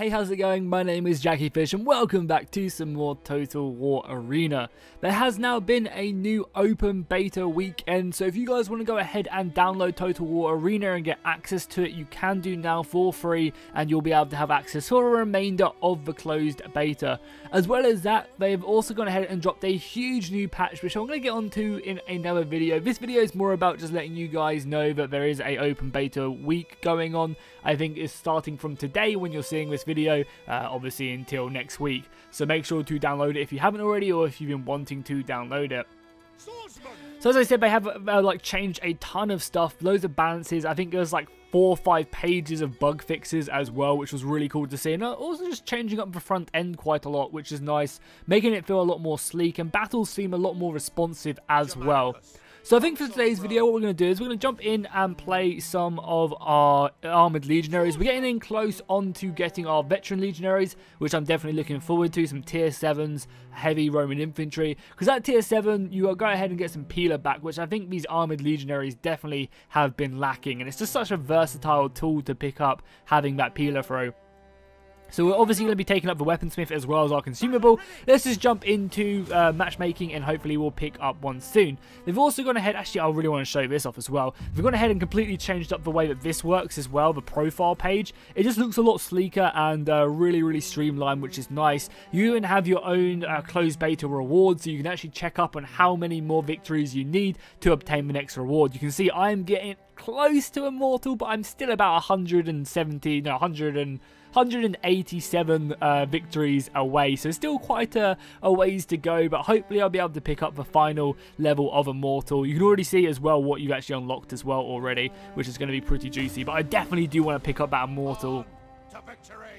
Hey, how's it going? My name is jackiefishhh and welcome back to some more Total War Arena. There has now been a new open beta weekend, so if you guys want to go ahead and download Total War Arena and get access to it, you can do now for free, and you'll be able to have access for the remainder of the closed beta. As well as that, they've also gone ahead and dropped a huge new patch, which I'm going to get onto in another video. This video is more about just letting you guys know that there is a open beta week going on. I think it's starting from today when you're seeing this video, obviously until next week. So make sure to download it if you haven't already, or if you've been wanting to download it. So as I said, they have like changed a ton of stuff, loads of balances. I think there's like 4 or 5 pages of bug fixes as well, which was really cool to see. And also just changing up the front end quite a lot, which is nice, making it feel a lot more sleek, and battles seem a lot more responsive as well. So I think for today's video, what we're going to do is we're going to jump in and play some of our Armoured Legionaries. We're getting in close on to getting our Veteran Legionaries, which I'm definitely looking forward to. Some tier 7s, heavy Roman infantry. Because at tier 7, you go ahead and get some peeler back, which I think these Armoured Legionaries definitely have been lacking. And it's just such a versatile tool to pick up, having that peeler throw. So we're obviously going to be taking up the weaponsmith as well as our consumable. Let's just jump into matchmaking, and hopefully we'll pick up one soon. They've also gone ahead, actually I really want to show this off as well. They've gone ahead and completely changed up the way that this works as well, the profile page. It just looks a lot sleeker and really streamlined, which is nice. You even have your own closed beta rewards, so you can actually check up on how many more victories you need to obtain the next reward. You can see I'm getting close to Immortal, but I'm still about 187 victories away, so still quite a ways to go, but hopefully I'll be able to pick up the final level of Immortal. You can already see as well what you've actually unlocked as well already, which is going to be pretty juicy, but I definitely do want to pick up that Immortal.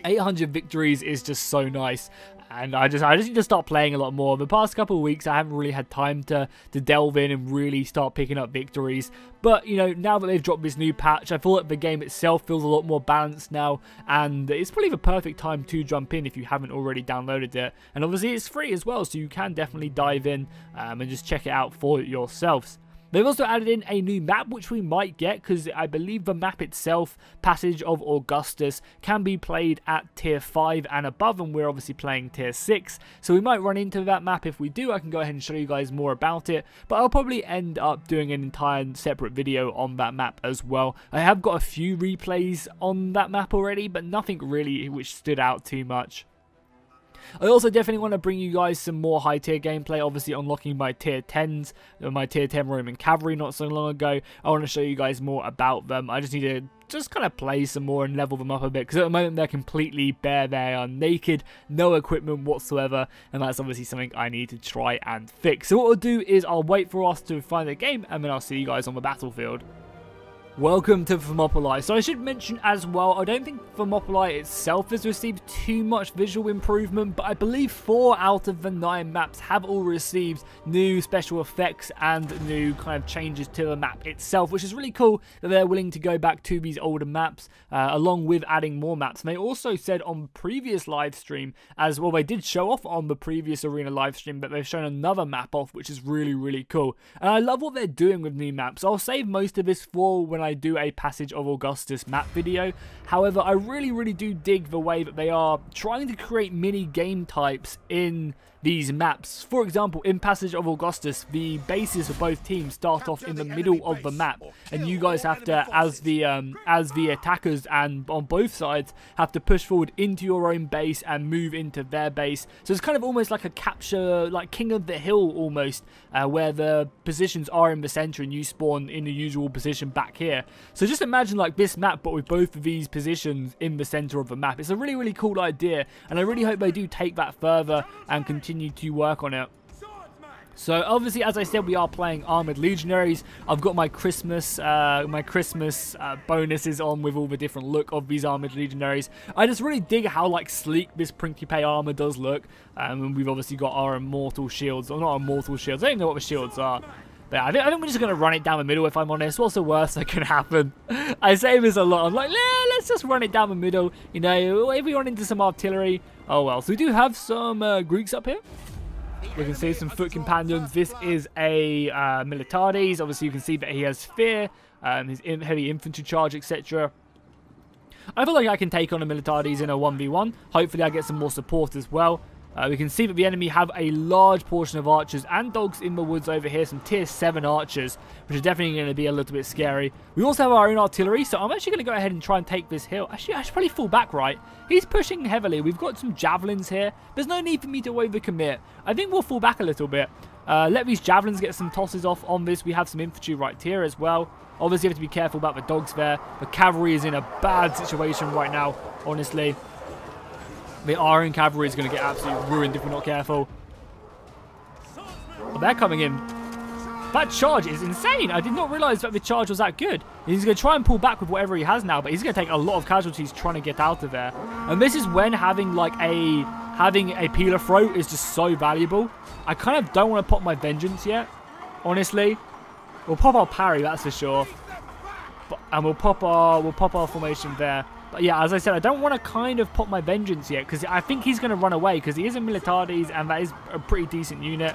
800 victories is just so nice, and I just need to start playing a lot more. The past couple of weeks I haven't really had time to delve in and really start picking up victories, but you know, now that they've dropped this new patch, I feel like the game itself feels a lot more balanced now, and it's probably the perfect time to jump in if you haven't already downloaded it. And obviously it's free as well, so you can definitely dive in and just check it out for yourselves. They've also added in a new map, which we might get, because I believe the map itself, Passage of Augustus, can be played at tier 5 and above, and we're obviously playing tier 6, so we might run into that map. If we do, I can go ahead and show you guys more about it, but I'll probably end up doing an entire separate video on that map as well. I have got a few replays on that map already, but nothing really which stood out too much. I also definitely want to bring you guys some more high tier gameplay, obviously unlocking my tier 10s, my tier 10 Roman cavalry not so long ago. I want to show you guys more about them. I just need to kind of play some more and level them up a bit, because at the moment they're completely bare. They are naked, no equipment whatsoever, and that's obviously something I need to try and fix. So what I'll do is I'll wait for us to find the game, and then I'll see you guys on the battlefield. Welcome to Thermopylae. So I should mention as well, I don't think Thermopylae itself has received too much visual improvement, but I believe 4 out of the 9 maps have all received new special effects and new kind of changes to the map itself, which is really cool that they're willing to go back to these older maps, along with adding more maps. And they also said on the previous live stream as well, they did show off on the previous Arena live stream, but they've shown another map off, which is really cool. And I love what they're doing with new maps. I'll save most of this for when I do a Passage of Augustus map video. However, I really do dig the way that they are trying to create mini game types in these maps. For example, in Passage of Augustus, the bases for both teams start off in the middle of the map, and you guys have to, as the attackers and on both sides, have to push forward into your own base and move into their base. So it's kind of almost like a capture, like King of the Hill almost, where the positions are in the center and you spawn in the usual position back here. So just imagine like this map, but with both of these positions in the center of the map. It's a really cool idea, and I really hope they do take that further and continue to work on it. So obviously, as I said, we are playing Armoured Legionaries. I've got my Christmas bonuses on with all the different look of these Armoured Legionaries. I just really dig how like sleek this Principe armor does look. And we've obviously got our Immortal shields, or not Immortal shields. I don't even know what the shields are. But I think we're just going to run it down the middle, if I'm honest. What's the worst that can happen? I say this a lot. I'm like, let's just run it down the middle. You know, if we run into some artillery, oh well. So we do have some Greeks up here. We can see some foot companions. This is a Militares. Obviously, you can see that he has fear, his heavy infantry charge, etc. I feel like I can take on the Militares in a 1v1. Hopefully I get some more support as well. We can see that the enemy have a large portion of archers and dogs in the woods over here. Some tier 7 archers, which is definitely going to be a little bit scary. We also have our own artillery, so I'm actually going to go ahead and try and take this hill. Actually, I should probably fall back, right? He's pushing heavily. We've got some javelins here. There's no need for me to overcommit. I think we'll fall back a little bit. Let these javelins get some tosses off on this. We have some infantry right here as well. Obviously, you have to be careful about the dogs there. The cavalry is in a bad situation right now, honestly. The Iron Cavalry is going to get absolutely ruined if we're not careful. Oh, they're coming in. That charge is insane. I did not realize that the charge was that good. He's going to try and pull back with whatever he has now, but he's going to take a lot of casualties trying to get out of there. And this is when having like a peeler throat is just so valuable. I kind of don't want to pop my vengeance yet, honestly. We'll pop our parry, that's for sure. And we'll pop our formation there. But yeah, as I said, I don't want to kind of pop my vengeance yet, because I think he's going to run away, because he is a Militares, and that is a pretty decent unit.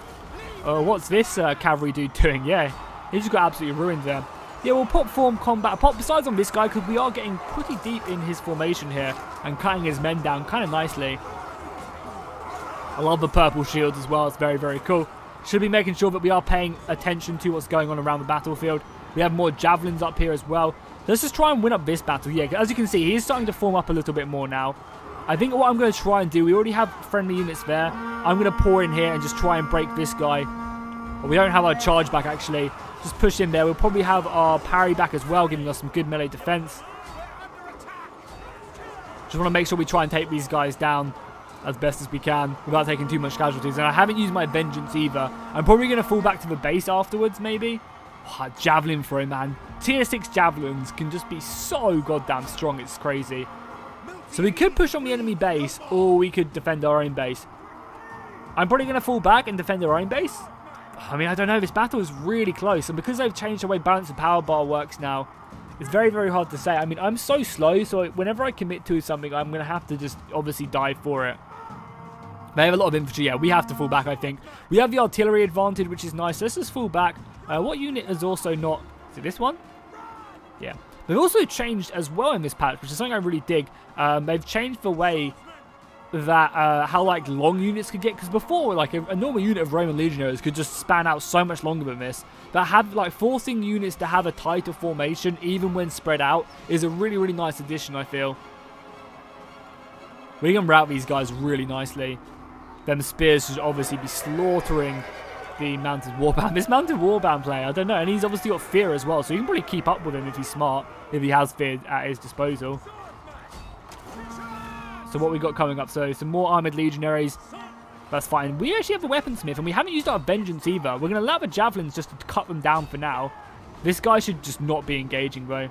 What's this cavalry dude doing? Yeah, he just got absolutely ruined there. Yeah, we'll pop form combat. Pop besides on this guy, because we are getting pretty deep in his formation here, and cutting his men down kind of nicely. I love the purple shields as well. It's very, very cool. Should be making sure that we are paying attention to what's going on around the battlefield. We have more javelins up here as well. Let's just try and win up this battle. Yeah, as you can see, he's starting to form up a little bit more now. I think what I'm going to try and do, we already have friendly units there. I'm going to pour in here and just try and break this guy. We don't have our charge back, actually. Just push in there. We'll probably have our parry back as well, giving us some good melee defense. Just want to make sure we try and take these guys down as best as we can without taking too much casualties. And I haven't used my vengeance either. I'm probably going to fall back to the base afterwards, maybe. Oh, javelin throw, man. Tier 6 javelins can just be so goddamn strong. It's crazy. So we could push on the enemy base, or we could defend our own base. I'm probably going to fall back and defend our own base. I mean, I don't know. This battle is really close. And because they've changed the way balance and power bar works now, it's very, very hard to say. I mean, I'm so slow, so whenever I commit to something, I'm going to have to just obviously die for it. They have a lot of infantry. Yeah, we have to fall back, I think. We have the artillery advantage, which is nice. Let's just fall back. What unit is also not... Is it this one? Yeah. They've also changed as well in this patch, which is something I really dig. They've changed the way that how like long units could get, because before like a normal unit of Roman legionaries could just span out so much longer than this. But have like forcing units to have a tighter formation even when spread out is a really, really nice addition, I feel. We can route these guys really nicely. Them spears should obviously be slaughtering the mounted warband. This mounted warband player, I don't know, and he's obviously got fear as well, so you can probably keep up with him if he's smart, if he has fear at his disposal. So what we got coming up, so some more armored legionaries. That's fine. We actually have the weaponsmith, and we haven't used our vengeance either. We're going to allow the javelins just to cut them down for now. This guy should just not be engaging though.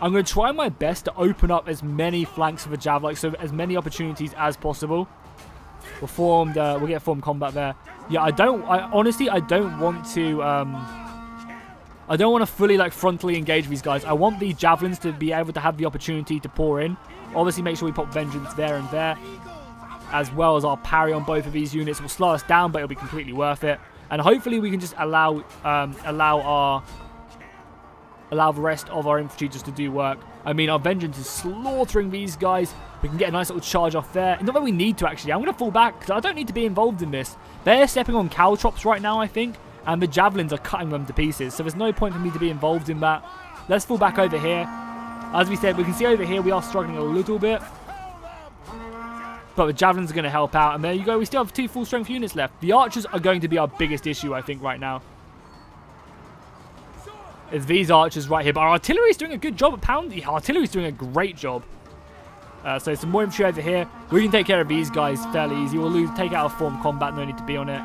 I'm going to try my best to open up as many flanks for the javelin, so as many opportunities as possible. We're formed, we'll get formed combat there. Yeah, honestly, I don't want to, I don't want to fully, like, frontally engage these guys. I want the javelins to be able to have the opportunity to pour in. Obviously, make sure we pop vengeance there and there, as well as our parry on both of these units. Will slow us down, but it'll be completely worth it. And hopefully, we can just allow the rest of our infantry just to do work. I mean, our vengeance is slaughtering these guys. We can get a nice little charge off there. Not that we need to, actually. I'm going to fall back because I don't need to be involved in this. They're stepping on caltrops right now, I think, and the javelins are cutting them to pieces. So there's no point for me to be involved in that. Let's fall back over here. As we said, we can see over here we are struggling a little bit. But the javelins are going to help out. And there you go. We still have 2 full strength units left. The archers are going to be our biggest issue, I think, right now. It's these archers right here. But our artillery is doing a good job at pounding. The artillery is doing a great job. So some more infantry over here. We can take care of these guys fairly easy. We'll take out a form combat. No need to be on it.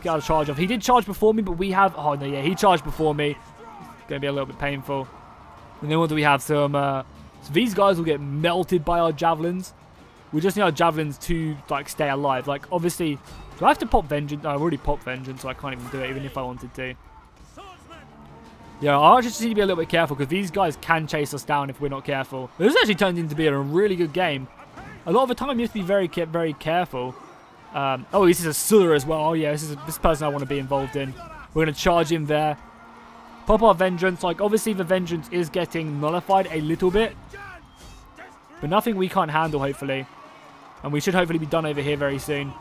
Get out of charge off. He did charge before me, but we have... Oh, no, yeah. He charged before me. It's going to be a little bit painful. And then what do we have? So these guys will get melted by our javelins. We just need our javelins to, like, stay alive. Like, obviously... Do I have to pop vengeance? No, I've already popped vengeance, so I can't even do it, even if I wanted to. Yeah, I just need to be a little bit careful because these guys can chase us down if we're not careful. This actually turned into be a really good game. A lot of the time you have to be very careful. Oh, this is a Sulla as well. Oh yeah, this person I want to be involved in. We're going to charge him there. Pop our vengeance. Like, obviously the vengeance is getting nullified a little bit. but nothing we can't handle, hopefully. And we should hopefully be done over here very soon.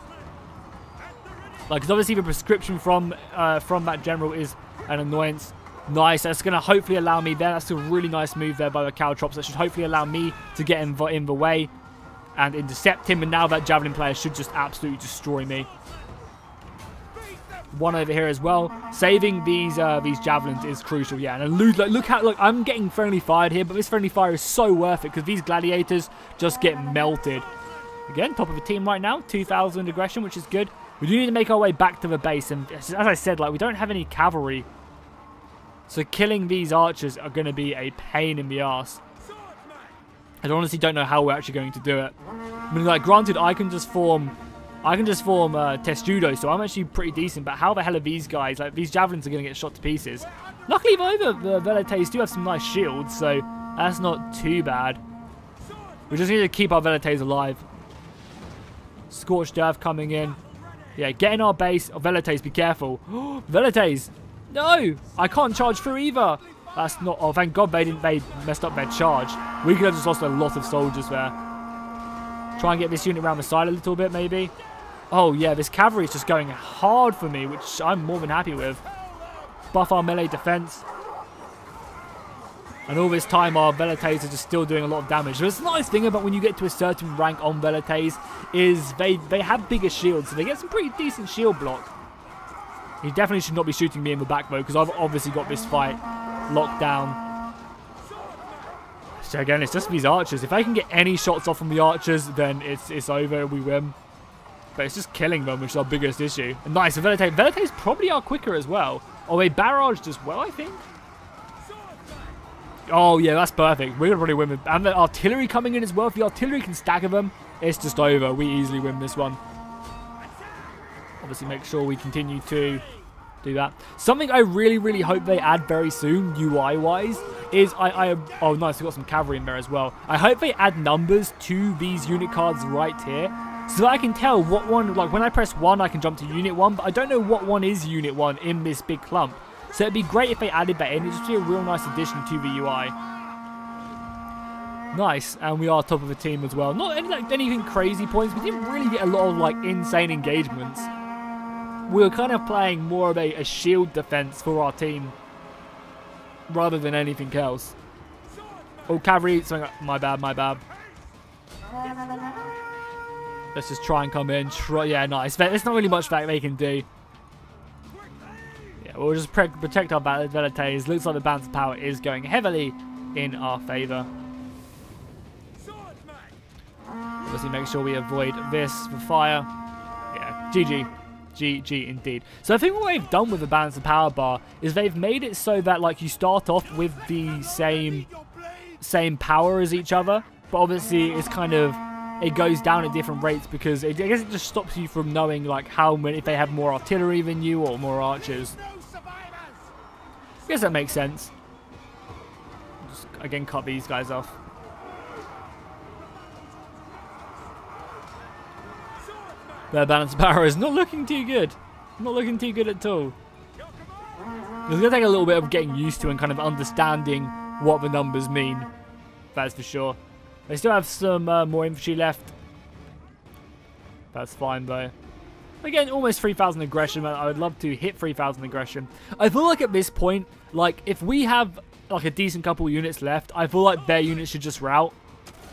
Like, because obviously the prescription from that general is an annoyance. Nice, that's going to hopefully allow me there. That's a really nice move there by the Caltrops. That should hopefully allow me to get in the way and intercept him. And now that Javelin player should just absolutely destroy me. One over here as well. Saving these Javelins is crucial, yeah. And look, I'm getting friendly fired here, but this friendly fire is so worth it because these gladiators just get melted. Again, top of the team right now, 2,000 aggression, which is good. We do need to make our way back to the base, and as I said, like, we don't have any cavalry. So killing these archers are going to be a pain in the ass. I honestly don't know how we're actually going to do it. I mean, like, granted, I can just form Testudo, so I'm actually pretty decent, but how the hell are these guys? Like, these javelins are going to get shot to pieces. Luckily, though, the Velites do have some nice shields, so that's not too bad. We just need to keep our Velites alive. Scorched Earth coming in. Yeah, get in our base. Oh, Velites, be careful. Velites! No! I can't charge through either. That's not... Oh, thank God they messed up their charge. We could have just lost a lot of soldiers there. Try and get this unit around the side a little bit, maybe. Oh, yeah, this cavalry is just going hard for me, which I'm more than happy with. Buff our melee defense. And all this time, our Velites are just still doing a lot of damage. But the nice thing about when you get to a certain rank on Velites is they have bigger shields, so they get some pretty decent shield block. He definitely should not be shooting me in the back, though, because I've obviously got this fight locked down. So again, it's just these archers. If I can get any shots off from the archers, then it's over, we win. But it's just killing them, which is our biggest issue. And nice, the Velites probably are quicker as well. Oh, they barraged as well, I think. Oh, yeah, that's perfect. We're going to probably win with... And the artillery coming in as well. If the artillery can stagger them, it's just over. We easily win this one. Obviously, make sure we continue to do that. Something I really, really hope they add very soon, UI-wise, is oh, nice, we've got some cavalry in there as well. I hope they add numbers to these unit cards right here, so that I can tell what one... Like, when I press 1, I can jump to Unit 1, but I don't know what one is Unit 1 in this big clump. So it'd be great if they added that in. It'd just be a real nice addition to the UI. Nice, and we are top of the team as well. Not anything crazy points. We didn't really get a lot of like insane engagements. We were kind of playing more of a shield defense for our team rather than anything else. Oh, cavalry! My bad, my bad. Let's just try and come in. Yeah, nice. There's not really much that they can do. We'll just protect our Velites. Looks like the balance of power is going heavily in our favour. Obviously, make sure we avoid this for fire. Yeah, GG. GG indeed. So I think what they've done with the balance of power bar is they've made it so that like you start off with the same power as each other, but obviously it's kind of... It goes down at different rates because I guess it just stops you from knowing like how many, if they have more artillery than you or more archers. I guess that makes sense. Just again cut these guys off. Their balance of power is not looking too good. Not looking too good at all. It's going to take a little bit of getting used to and kind of understanding what the numbers mean. That's for sure. They still have some more infantry left. That's fine though. Again, almost 3,000 aggression. I would love to hit 3,000 aggression. I feel like at this point, like if we have like a decent couple units left, I feel like their units should just rout.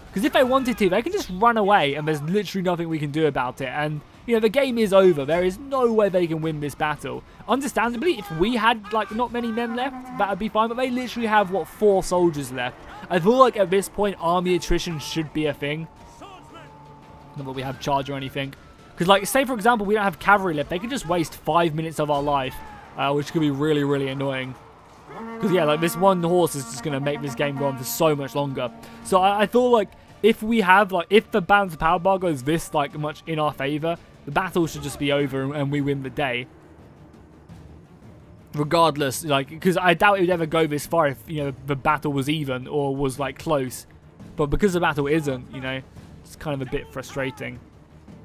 Because if they wanted to, they can just run away and there's literally nothing we can do about it. And, you know, the game is over. There is no way they can win this battle. Understandably, if we had like not many men left, that would be fine. But they literally have, what, 4 soldiers left. I feel like at this point, army attrition should be a thing. Not that we have charge or anything. Because, like, say, for example, we don't have cavalry left. They could just waste 5 minutes of our life, which could be really, really annoying. Because, yeah, like, this one horse is just going to make this game go on for so much longer. So, I feel like if we have, like, if the balance of power bar goes this, like, much in our favor, the battle should just be over and we win the day. Regardless, like, because I doubt it would ever go this far if, you know, the battle was even or was, like, close. But because the battle isn't, you know, it's kind of a bit frustrating.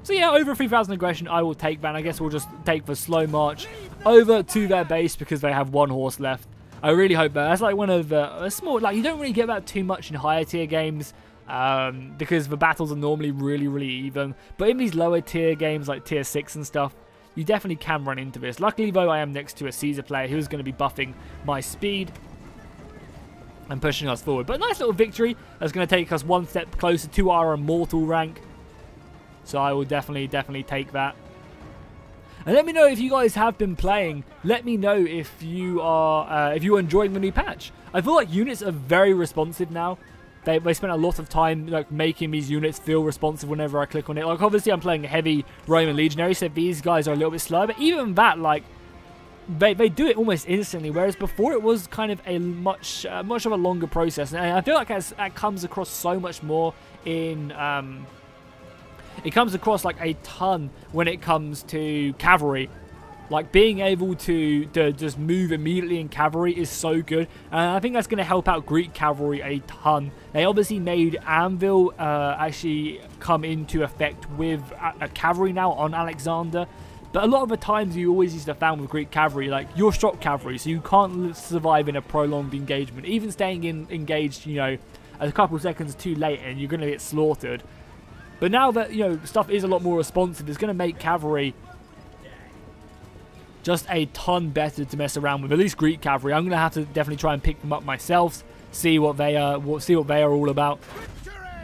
So yeah, over 3,000 aggression, I will take that. And I guess we'll just take the slow march over to their base because they have 1 horse left. I really hope that. That's like one of the small, like, you don't really get that too much in higher tier games. because the battles are normally really even. But in these lower tier games like tier 6 and stuff, you definitely can run into this. Luckily though, I am next to a Caesar player who's going to be buffing my speed and pushing us forward. But a nice little victory that's going to take us one step closer to our immortal rank. So I will definitely take that. And let me know if you guys have been playing. Let me know if you are enjoying the new patch. I feel like units are very responsive now. They spent a lot of time like making these units feel responsive whenever I click on it. Like obviously I'm playing heavy Roman legionary, so these guys are a little bit slower. But even that, like they do it almost instantly, whereas before it was kind of a much of a longer process. And I feel like that comes across so much more in it comes across like a ton when it comes to cavalry. Like being able to just move immediately in cavalry is so good, and I think that's going to help out Greek cavalry a ton. They obviously made Anvil actually come into effect with a cavalry now on Alexander, but a lot of the times you always used to found with Greek cavalry, like you're shock cavalry, so you can't survive in a prolonged engagement. Even staying engaged, you know, a couple seconds too late, and you're going to get slaughtered. But now that, you know, stuff is a lot more responsive, it's going to make cavalry just a ton better to mess around with. At least Greek cavalry. I'm going to have to definitely try and pick them up myself, see what they are all about.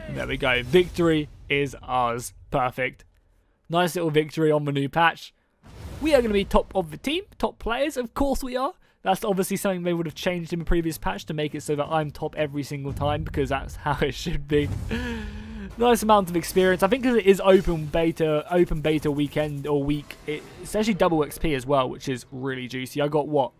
There we go. Victory is ours. Perfect. Nice little victory on the new patch. We are going to be top of the team, top players. Of course we are. That's obviously something they would have changed in the previous patch to make it so that I'm top every single time, because that's how it should be. Nice amount of experience. I think because it is open beta weekend or week, it's actually double XP as well, which is really juicy. I got what?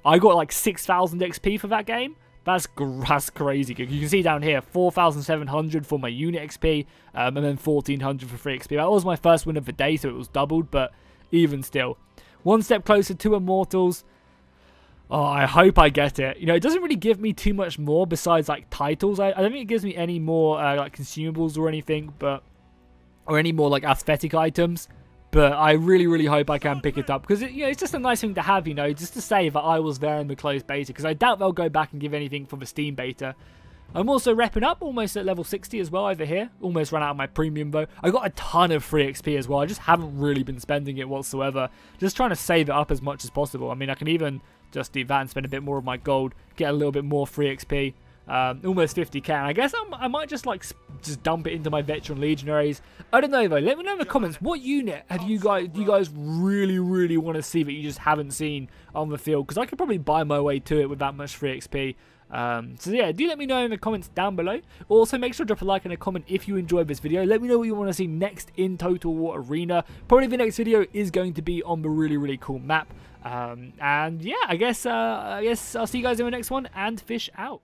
I got like 6,000 XP for that game. That's crazy good. You can see down here 4,700 for my unit XP, and then 1,400 for free XP. That was my first win of the day, so it was doubled, but even still, one step closer to Immortals. Oh, I hope I get it. You know, it doesn't really give me too much more besides like titles. I don't think it gives me any more like consumables or anything, or any more like aesthetic items. But I really hope I can pick it up, because you know, it's just a nice thing to have, you know, just to say that I was there in the closed beta, because I doubt they'll go back and give anything for the Steam beta. I'm also repping up, almost at level 60 as well over here. Almost ran out of my premium though. I got a ton of free XP as well. I just haven't really been spending it whatsoever. Just trying to save it up as much as possible. I mean, I can even just do that and spend a bit more of my gold, get a little bit more free XP. Almost 50k. I guess I might just like dump it into my veteran legionaries. I don't know though. Let me know in the comments, what unit do you guys really want to see that you just haven't seen on the field, because I could probably buy my way to it with that much free XP. So yeah, do let me know in the comments down below. Also, make sure to drop a like and a comment if you enjoyed this video. Let me know what you want to see next in Total War Arena. Probably the next video is going to be on the really cool map. And yeah, I guess I'll see you guys in the next one, and fish out.